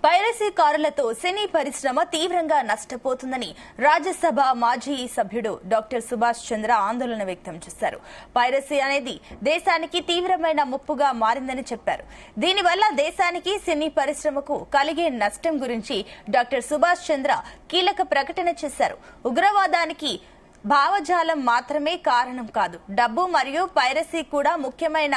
పైరసీకారులతో సినీ పరిశ్రమ తీవ్రంగా నష్టపోతుందని రాజ్యసభ మాజీ సభ్యుడు డాక్టర్ సుభాష్ చంద్ర ఆందోళన వ్యక్తం చేశారు. పైరసీ అనేది దేశానికి తీవ్రమైన ముప్పుగా మారిందని చెప్పారు. దీనివల్ల దేశానికి సినీ పరిశ్రమకు కలిగే నష్టం గురించి డాక్టర్ సుభాష్ చంద్ర కీలక ప్రకటన చేశారు. ఉగ్రవాదానికి భావజాలం మాత్రమే కారణం కాదు, డబ్బు మరియు పైరసీ కూడా ముఖ్యమైన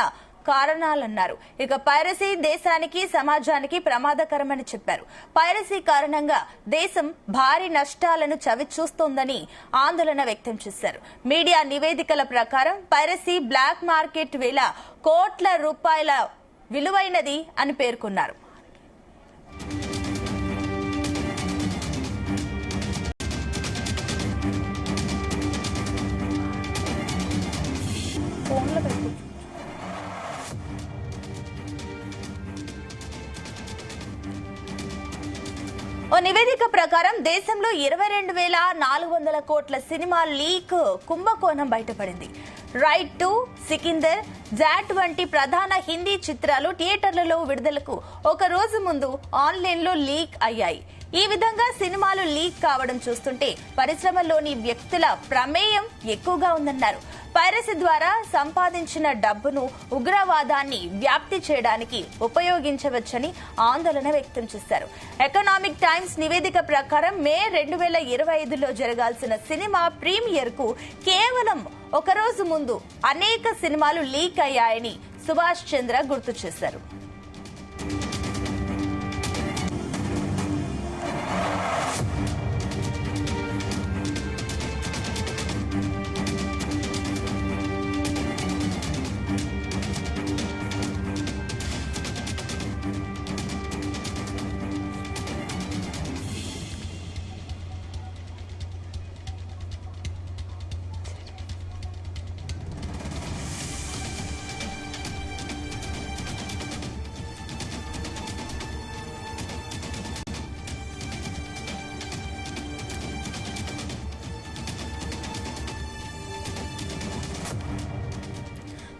కారణాలన్నారు. ఇక పైరసీ దేశానికి సమాజానికి ప్రమాదకరమని చెప్పారు. పైరసీ కారణంగా దేశం భారీ నష్టాలను చవిచూస్తోందని ఆందోళన వ్యక్తం చేశారు. మీడియా నివేదికల ప్రకారం పైరసీ బ్లాక్ మార్కెట్ వేల కోట్ల రూపాయల విలువైనది అని పేర్కొన్నారు. ఓ నివేదిక ప్రకారం దేశంలో 22,400 కోట్ల సినిమా లీక్ కుంభకోణం బయటపడింది. రైట్ టు సికిందర్, జాట్ వంటి ప్రధాన హిందీ చిత్రాలు థియేటర్లలో విడుదలకు ఒక రోజు ముందు ఆన్లైన్లో లీక్ అయ్యాయి. ఈ విధంగా సినిమాలు లీక్ కావడం చూస్తుంటే పరిశ్రమలోని వ్యక్తుల ప్రమేయం ఎక్కువగా ఉందన్నారు. పైరసీ ద్వారా సంపాదించిన డబ్బును ఉగ్రవాదాన్ని వ్యాప్తి చేయడానికి ఉపయోగించవచ్చని ఆందోళన వ్యక్తం చేశారు. ఎకనామిక్ టైమ్స్ నివేదిక ప్రకారం మే 2025లో జరగాల్సిన సినిమా ప్రీమియర్ కు కేవలం ఒక రోజు ముందు అనేక సినిమాలు లీక్ అయ్యాయని సుభాష్ చంద్ర గుర్తు చేశారు.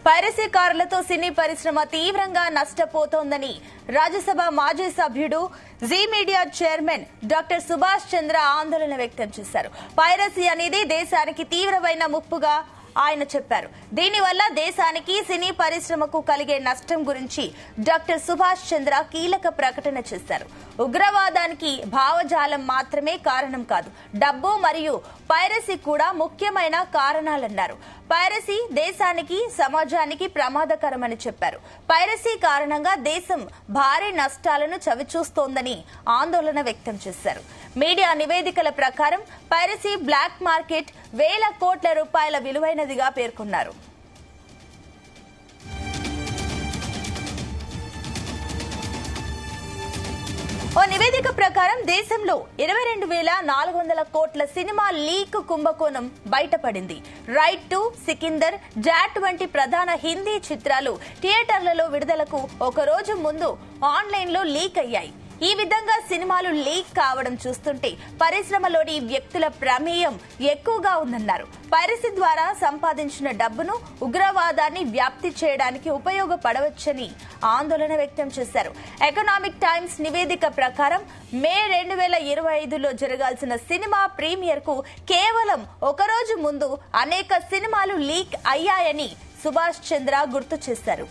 పైరసీకారులతో సినీ పరిశ్రమ తీవ్రంగా నష్టపోతోందని రాజ్యసభ మాజీ సభ్యుడు Zee media chairman doctor Subhash Chandra ఆందోళన వ్యక్తం చేశారు. పైరసీ అనేది దేశానికి తీవ్రమైన ముప్పుగా ఆయన చెప్పారు. దీనివల్ల దేశానికి సినీ పరిశ్రమకు కలిగే నష్టం గురించి డాక్టర్ సుభాష్ చంద్ర కీలక ప్రకటన చేశారు. ఉగ్రవాదానికి భావజాలం మాత్రమే కారణం కాదు, డబ్బు మరియు పైరసీ కూడా ముఖ్యమైన కారణాలన్నారు. పైరసీ దేశానికి సమాజానికి ప్రమాదకరమని చెప్పారు. పైరసీ కారణంగా దేశం భారీ నష్టాలను చవిచూస్తోందని ఆందోళన వ్యక్తం చేశారు. మీడియా నివేదికల ప్రకారం పైరసీ బ్లాక్ మార్కెట్ వేల కోట్ల రూపాయల విలువైనదిగా పేర్కొన్నారు. ఓ నివేదిక ప్రకారం దేశంలో 22,400 కోట్ల సినిమా లీక్ కుంభకోణం బయటపడింది. రైట్ టు సికిందర్, జాట్ వంటి ప్రధాన హిందీ చిత్రాలు థియేటర్లలో విడుదలకు ఒక రోజు ముందు ఆన్లైన్లో లీక్ అయ్యాయి. ఈ విధంగా సినిమాలు లీక్ కావడం చూస్తుంటే పరిశ్రమలోని వ్యక్తుల ప్రమేయం ఎక్కువగా ఉందన్నారు. పైరసీ ద్వారా సంపాదించిన డబ్బును ఉగ్రవాదాన్ని వ్యాప్తి చేయడానికి ఉపయోగపడవచ్చని ఆందోళన వ్యక్తం చేశారు. ఎకనామిక్ టైమ్స్ నివేదిక ప్రకారం మే 2025లో జరగాల్సిన సినిమా ప్రీమియర్ కు కేవలం ఒక రోజు ముందు అనేక సినిమాలు లీక్ అయ్యాయని సుభాష్ చంద్ర గుర్తు చేశారు.